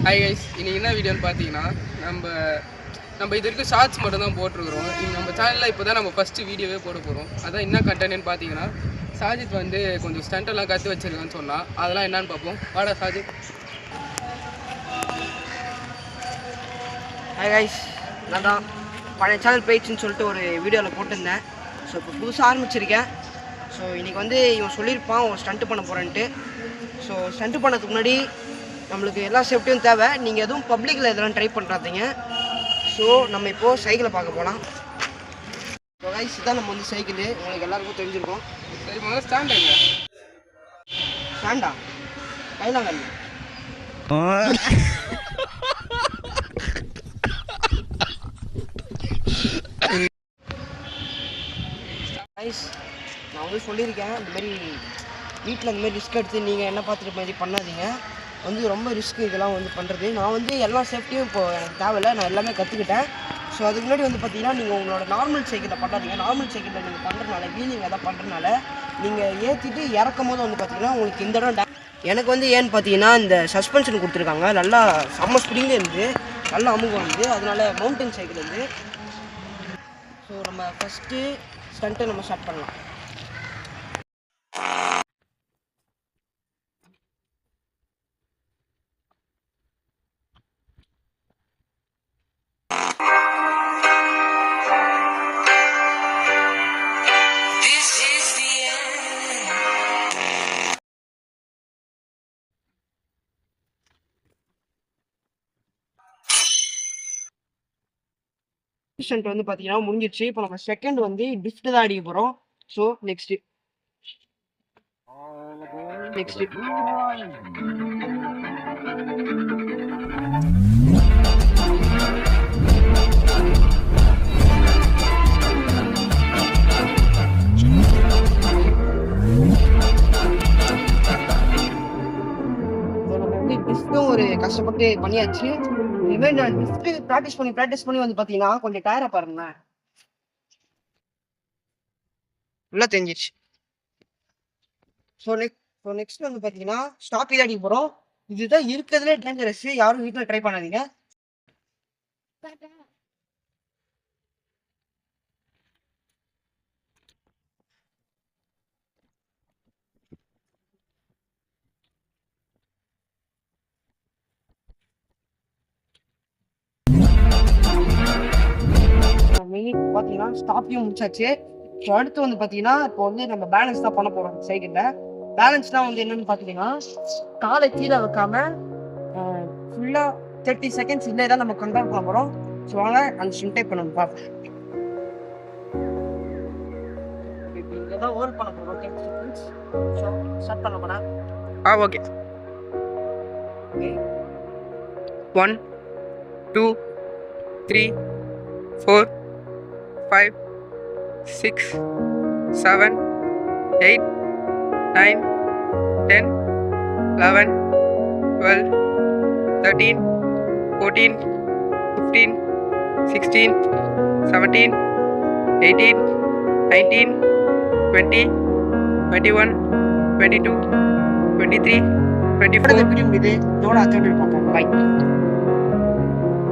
Hi guys, இன்னைக்கு என்ன வீடியோன்னு பார்த்தீங்கன்னா நம்ம நம்ம இது வரைக்கும் ஷார்ட்ஸ் மட்டும் தான் போட்டிருக்கிறோம். நம்ம சேனலில் இப்போ தான் நம்ம ஃபஸ்ட்டு வீடியோவே போட போகிறோம். அதான் என்ன கண்டென்ட்னு பார்த்தீங்கன்னா, சாஜித் வந்து கொஞ்சம் ஸ்டண்டெல்லாம் கற்று வச்சிருக்கான்னு சொன்னால் அதெல்லாம் என்னன்னு பார்ப்போம். வாடா சாஜித். ஹாய் கைஸ், நான் தான் பழைய சேனல் போயிடுச்சுன்னு சொல்லிட்டு ஒரு வீடியோவில் போட்டிருந்தேன். ஸோ இப்போ புதுசாக ஆரம்பிச்சிருக்கேன். ஸோ இன்றைக்கி வந்து இவன் சொல்லியிருப்பான் ஒரு ஸ்டண்ட்டு பண்ண போகிறேன்ட்டு. ஸோ ஸ்டண்ட்டு பண்ணதுக்கு முன்னாடி நம்மளுக்கு எல்லா சேஃப்டியும் தேவை. நீங்கள் எதுவும் பப்ளிக்கில் இதெல்லாம் ட்ரை பண்ணுறாதீங்க. ஸோ நம்ம இப்போது சைக்கிளை பார்க்க போகலாம். ஸோ கைஸ், இதுதான் நம்ம வந்து சைக்கிள். உங்களுக்கு எல்லாருக்கும் தெரிஞ்சிருக்கோம். சரி, முதல்ல ஸ்டாண்ட் எங்க? ஸ்டாண்டா கைலாங்கல். கைஸ், நான் வந்து சொல்லியிருக்கேன், இந்தமாரி வீட்டில் இந்தமாரி ரிஸ்க் எடுத்து நீங்கள் என்ன பார்த்துட்டு மாதிரி பண்ணாதீங்க. வந்து ரொம்ப ரிஸ்க்கு இதெல்லாம் வந்து பண்ணுறது. நான் வந்து எல்லா சேஃப்டியும் இப்போது எனக்கு தேவையில்லை, நான் எல்லாமே கற்றுக்கிட்டேன். ஸோ அதுக்கு முன்னாடி வந்து பார்த்தீங்கன்னா, நீங்கள் உங்களோட நார்மல் சைக்கிளில் பண்ணாதீங்க. நார்மல் சைக்கிளில் நீங்கள் பண்ணுறதுனால, வீலிங் எதாவது பண்ணுறதுனால நீங்கள் ஏற்றிட்டு இறக்கும் போது வந்து பார்த்தீங்கன்னா உங்களுக்கு இந்த இடம் எனக்கு வந்து ஏன்னு பார்த்தீங்கன்னா, இந்த சஸ்பென்ஷன் கொடுத்துருக்காங்க. நல்லா செம்ம ஸ்ப்ரிங் இருந்து நல்லா அமுகம் வந்து, அதனால மவுண்டன் சைக்கிள் வந்து. ஸோ நம்ம ஃபஸ்ட்டு ஸ்டண்ட்டை நம்ம ஸ்டார்ட் பண்ணலாம். ஸ்டண்ட் வந்து பார்த்தீங்கன்னா முடிஞ்சிடுச்சு. இப்போ நம்ம செகண்ட் வந்து ட்ரிஃப்ட் தான் அடிக்க போகிறோம். ஸோ நெக்ஸ்ட்டு ஒரு கஷ்டப்பட்டு பண்ணியாச்சு. இனிமேல் நான் லிஃப்ட் ப்ராக்டிஸ் பண்ணி வந்து பார்த்தீங்கன்னா கொஞ்சம் டயரா பாருங்க, நல்லா தெரிஞ்சிச்சு. ஸோ நெக்ஸ்ட் வந்து பார்த்தீங்கன்னா ஸ்டாப் இது அடிக்க போகிறோம். இதுதான் இருக்கிறதுலே டேஞ்சரஸ். யாரும் வீட்டில் ட்ரை பண்ணாதீங்க. பார்த்தீங்கன்னா ஸ்டாப்பையும் முடிச்சாச்சு. ஸோ அடுத்து வந்து பார்த்தீங்கன்னா இப்போ வந்து நம்ம பேலன்ஸ் தான் பண்ண போகிறோம். சைக்கிளில் பேலன்ஸ்லாம் வந்து என்னென்னு பார்த்தீங்கன்னா, காலை கீழே வைக்காம ஃபுல்லாக 30 செகண்ட்ஸ் இல்லை தான் நம்ம கண்ட்ரோல் பண்ண போகிறோம். ஸோ வாங்க அந்த ஸ்டண்ட் இப்போ நம்ம பார்ப்போம். இப்போ இங்கே தான் ஹோல்ட் பண்ண போகிறோம் 30 செகண்ட்ஸ். ஸோ ஸ்டார்ட் பண்ண போகிறேன். ஓகே. 1 2 3 4 5 6 7 8 9 10 11 12 13 14 15 16 17 18 19 20 21 22 23 24 முடியுது. இதோட அத்தோட பார்ப்போம். பை.